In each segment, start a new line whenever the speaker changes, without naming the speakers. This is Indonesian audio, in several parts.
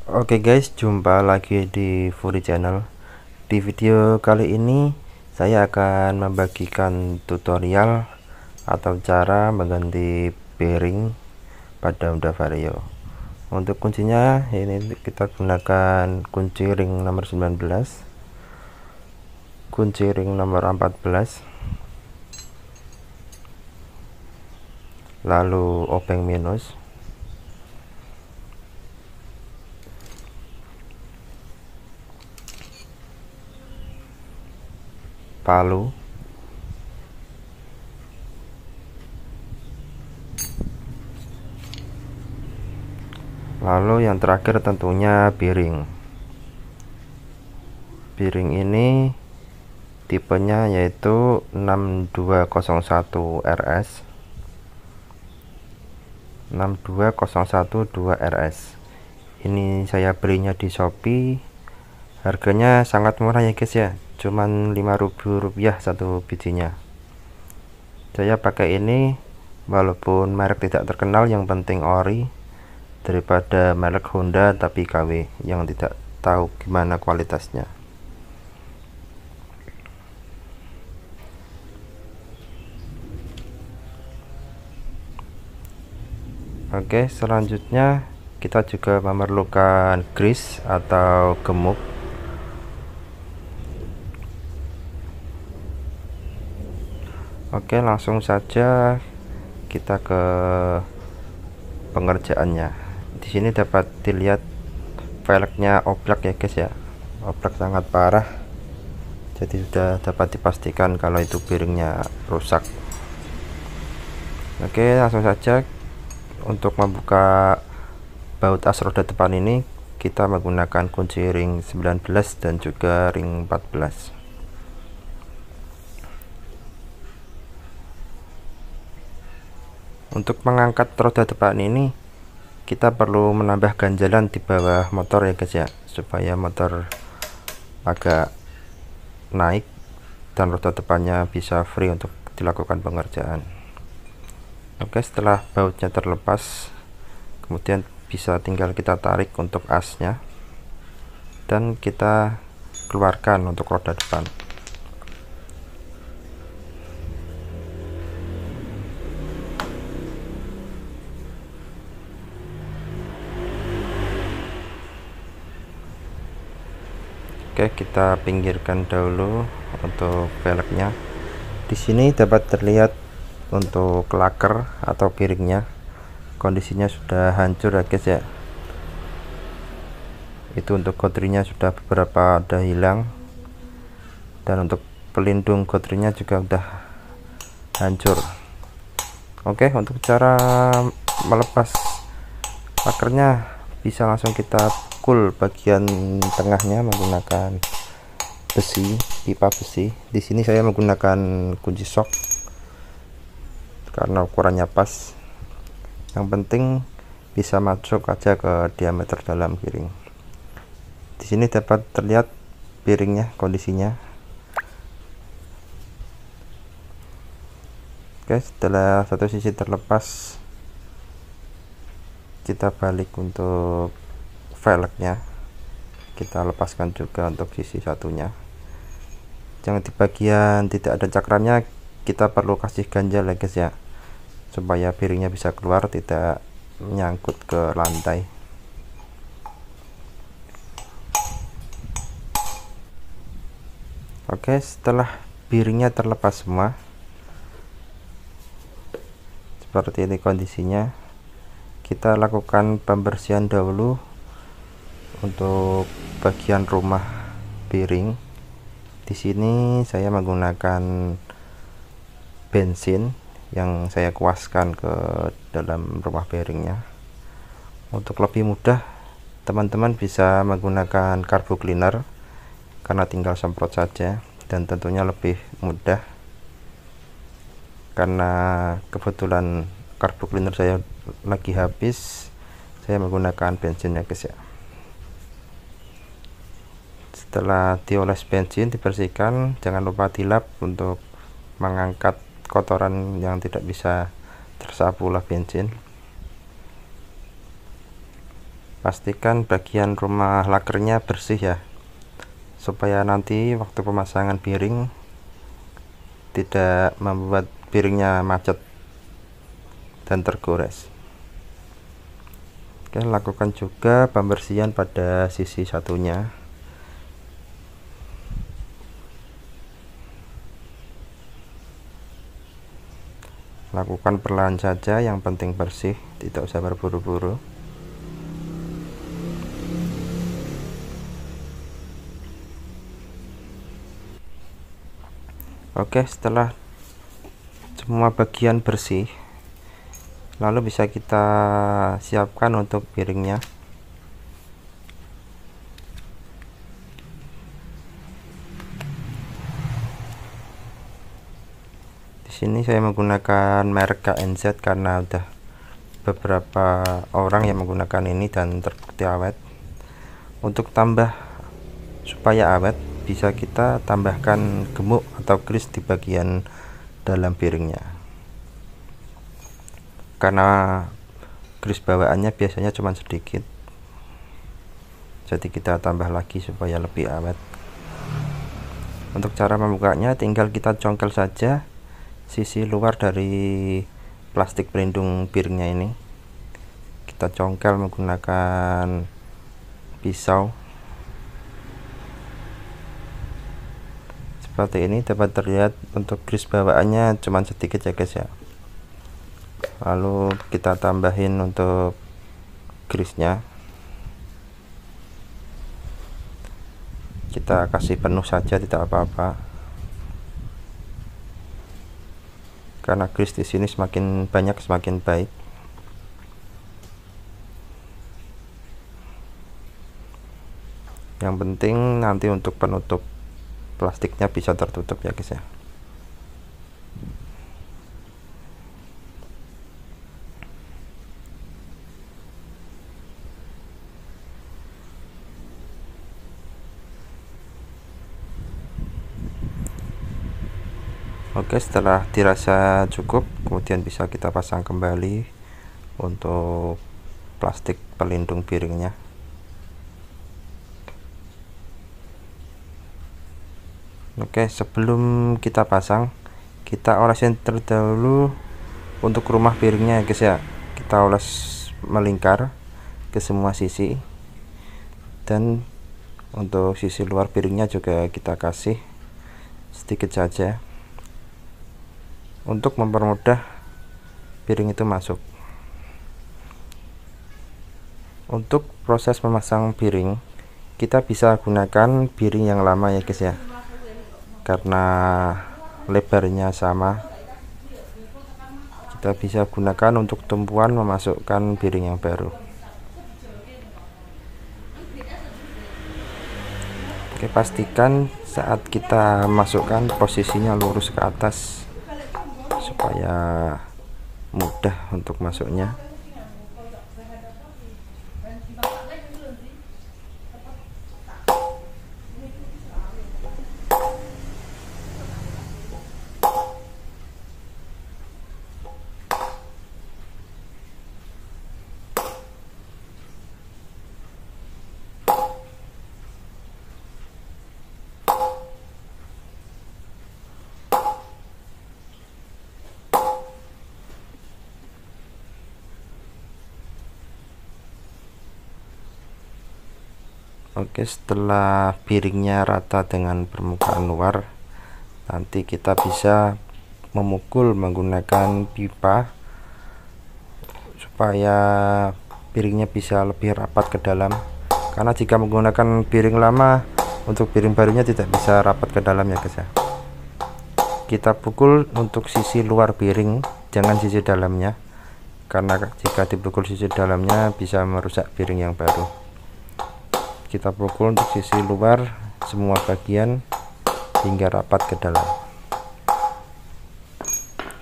Oke guys, jumpa lagi di Fury Channel. Di video kali ini saya akan membagikan tutorial atau cara mengganti bearing pada Honda Vario. Untuk kuncinya ini kita gunakan kunci ring nomor 19, kunci ring nomor 14, lalu obeng minus, palu, lalu yang terakhir tentunya bearing. Bearing ini tipenya yaitu 6201 RS, 62012 RS. Ini saya belinya di Shopee. Harganya sangat murah ya guys ya, cuman Rp5.000 satu bijinya. Saya pakai ini walaupun merek tidak terkenal, yang penting ori, daripada merek Honda tapi KW yang tidak tahu gimana kualitasnya. Oke, selanjutnya kita juga memerlukan grease atau gemuk. Oke, langsung saja kita ke pengerjaannya. Di sini dapat dilihat velgnya oblak ya guys ya, oblak sangat parah, jadi sudah dapat dipastikan kalau itu bearingnya rusak. Oke, langsung saja. Untuk membuka baut as roda depan ini kita menggunakan kunci ring 19 dan juga ring 14. Untuk mengangkat roda depan ini kita perlu menambah ganjalan di bawah motor ya guys ya, supaya motor agak naik dan roda depannya bisa free untuk dilakukan pengerjaan. Oke, setelah bautnya terlepas, kemudian bisa tinggal kita tarik untuk asnya dan kita keluarkan untuk roda depan. Oke, kita pinggirkan dahulu untuk velgnya. Di sini dapat terlihat untuk laker atau bearingnya kondisinya sudah hancur ya guys ya. Itu untuk godrinya sudah beberapa ada hilang, dan untuk pelindung godrinya juga udah hancur. Oke, untuk cara melepas lakernya bisa langsung kita pukul bagian tengahnya menggunakan besi, pipa besi. Di sini saya menggunakan kunci sok karena ukurannya pas. Yang penting bisa masuk aja ke diameter dalam bearing. Di sini dapat terlihat bearingnya kondisinya. Oke, setelah satu sisi terlepas, kita balik untuk velgnya, kita lepaskan juga untuk sisi satunya. Jangan di bagian tidak ada cakramnya, kita perlu kasih ganjal ya guys ya, supaya bearingnya bisa keluar, tidak menyangkut ke lantai. Oke, setelah bearingnya terlepas semua seperti ini kondisinya, kita lakukan pembersihan dahulu untuk bagian rumah bearing. Di sini saya menggunakan bensin yang saya kuaskan ke dalam rumah bearingnya. Untuk lebih mudah, teman-teman bisa menggunakan carbo cleaner karena tinggal semprot saja, dan tentunya lebih mudah karena kebetulan carbo cleaner saya lagi habis. Saya menggunakan bensin ya guys ya. Setelah dioles bensin, dibersihkan, jangan lupa dilap untuk mengangkat kotoran yang tidak bisa tersapu oleh bensin. Pastikan bagian rumah lakernya bersih ya, supaya nanti waktu pemasangan piring tidak membuat piringnya macet dan tergores. Oke, lakukan juga pembersihan pada sisi satunya. Lakukan perlahan saja, yang penting bersih, tidak usah berburu-buru. Oke, setelah semua bagian bersih, lalu bisa kita siapkan untuk piringnya. Sini saya menggunakan merek KNZ karena udah beberapa orang yang menggunakan ini dan terbukti awet. Untuk tambah supaya awet, bisa kita tambahkan gemuk atau grease di bagian dalam piringnya, karena grease bawaannya biasanya cuma sedikit, jadi kita tambah lagi supaya lebih awet. Untuk cara membukanya, tinggal kita congkel saja sisi luar dari plastik pelindung piringnya ini. Kita congkel menggunakan pisau seperti ini. Dapat terlihat untuk grease bawaannya cuma sedikit ya guys ya. Lalu kita tambahin untuk grease nya, kita kasih penuh saja, tidak apa-apa, karena grease di sini semakin banyak semakin baik. Yang penting nanti untuk penutup plastiknya bisa tertutup ya guys ya. Oke, setelah dirasa cukup, kemudian bisa kita pasang kembali untuk plastik pelindung piringnya. Oke, sebelum kita pasang, kita olesin terlebih dahulu untuk rumah piringnya ya guys ya. Kita oles melingkar ke semua sisi, dan untuk sisi luar piringnya juga kita kasih sedikit saja untuk mempermudah piring itu masuk. Untuk proses memasang piring, kita bisa gunakan piring yang lama ya guys ya, karena lebarnya sama. Kita bisa gunakan untuk tumpuan memasukkan piring yang baru. Oke, pastikan saat kita masukkan posisinya lurus ke atas supaya mudah untuk masuknya. Oke, setelah piringnya rata dengan permukaan luar, nanti kita bisa memukul menggunakan pipa supaya piringnya bisa lebih rapat ke dalam. Karena jika menggunakan piring lama, untuk piring barunya tidak bisa rapat ke dalam ya guys ya. Kita pukul untuk sisi luar piring, jangan sisi dalamnya, karena jika dipukul sisi dalamnya bisa merusak piring yang baru. Kita pukul untuk sisi luar semua bagian hingga rapat ke dalam.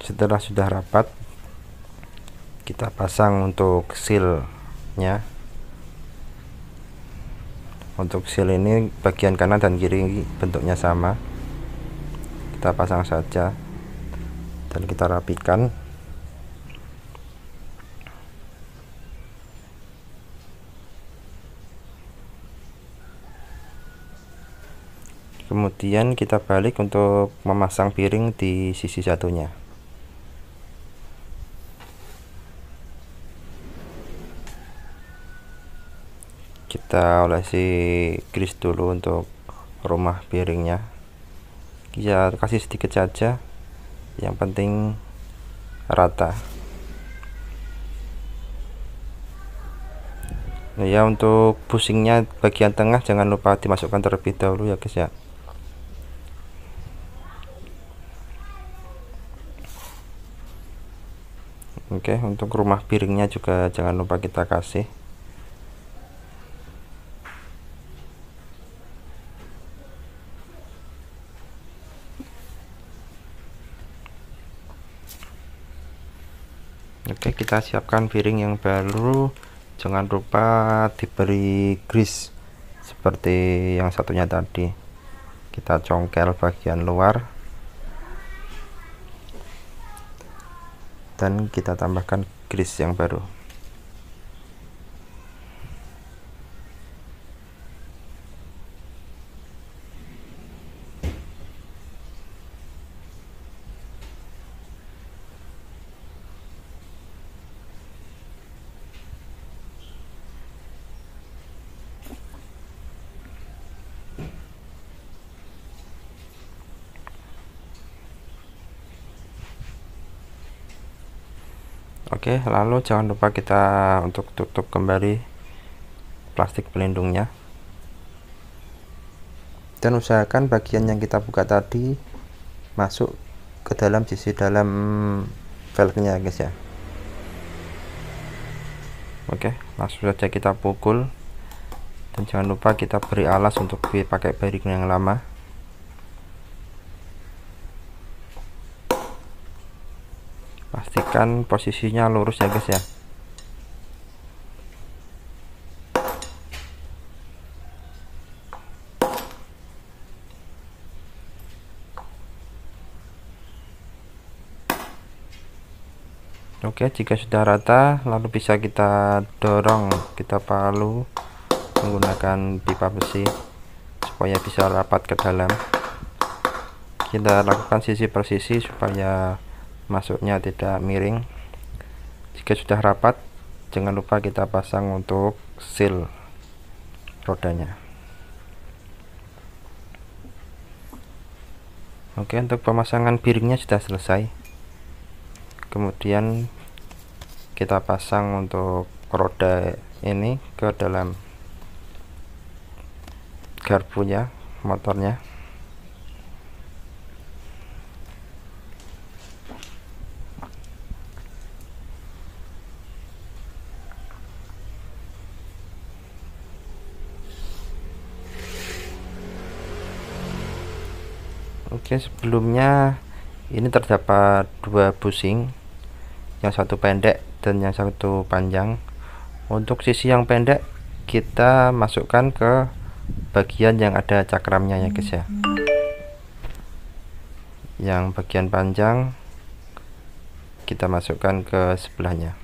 Setelah sudah rapat, kita pasang untuk sealnya. Untuk seal ini bagian kanan dan kiri bentuknya sama, kita pasang saja dan kita rapikan. Kemudian kita balik untuk memasang piring di sisi satunya. Kita olesi grease dulu untuk rumah piringnya. Ya kasih sedikit saja, yang penting rata. Nah, ya untuk bushingnya bagian tengah jangan lupa dimasukkan terlebih dahulu ya guys ya. Oke, untuk rumah piringnya juga jangan lupa kita kasih. Oke, kita siapkan piring yang baru. Jangan lupa diberi grease seperti yang satunya tadi. Kita congkel bagian luar dan kita tambahkan grease yang baru. Oke, lalu jangan lupa kita untuk tutup kembali plastik pelindungnya, dan usahakan bagian yang kita buka tadi masuk ke dalam sisi dalam velgnya guys ya. Oke, langsung saja kita pukul, dan jangan lupa kita beri alas untuk pakai bearing yang lama. Pastikan posisinya lurus ya guys ya. Oke, jika sudah rata lalu bisa kita dorong, kita palu menggunakan pipa besi supaya bisa rapat ke dalam. Kita lakukan sisi per sisi supaya masuknya tidak miring. Jika sudah rapat, jangan lupa kita pasang untuk seal rodanya. Oke, untuk pemasangan piringnya sudah selesai. Kemudian kita pasang untuk roda ini ke dalam garpunya motornya. Oke, sebelumnya ini terdapat dua bushing, yang satu pendek dan yang satu panjang. Untuk sisi yang pendek kita masukkan ke bagian yang ada cakramnya ya guys ya. Yang bagian panjang kita masukkan ke sebelahnya.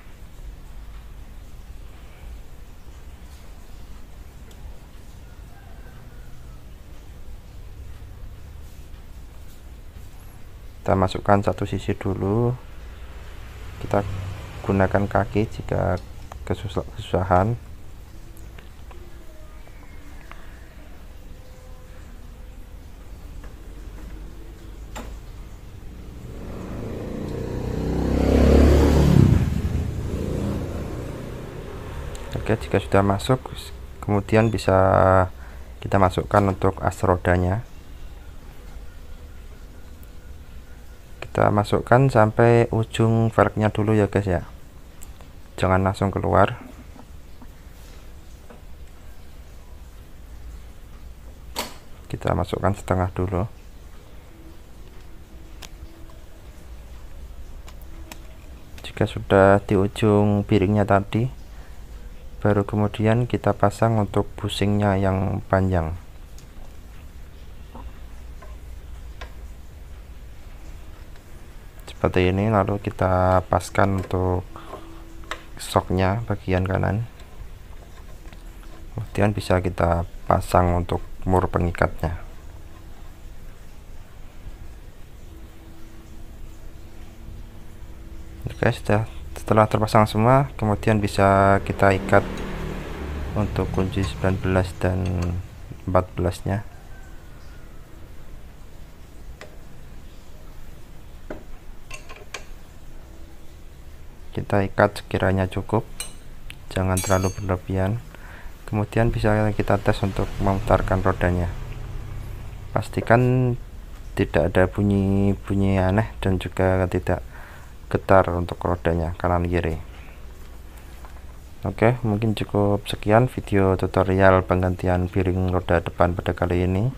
Kita masukkan satu sisi dulu, kita gunakan kaki jika kesusahan. Oke, jika sudah masuk, kemudian bisa kita masukkan untuk as rodanya. Kita masukkan sampai ujung velgnya dulu ya guys ya, jangan langsung keluar. Kita masukkan setengah dulu. Jika sudah di ujung piringnya tadi, baru kemudian kita pasang untuk bushingnya yang panjang. Seperti ini, lalu kita paskan untuk shocknya bagian kanan, kemudian bisa kita pasang untuk mur pengikatnya. Oke, setelah terpasang semua, kemudian bisa kita ikat untuk kunci 19 dan 14 nya. Kita ikat sekiranya cukup, jangan terlalu berlebihan. Kemudian bisa kita tes untuk memutarkan rodanya. Pastikan tidak ada bunyi aneh dan juga tidak getar untuk rodanya kanan kiri. Oke, mungkin cukup sekian video tutorial penggantian piring roda depan pada kali ini.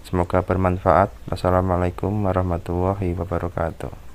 Semoga bermanfaat. Wassalamualaikum warahmatullahi wabarakatuh.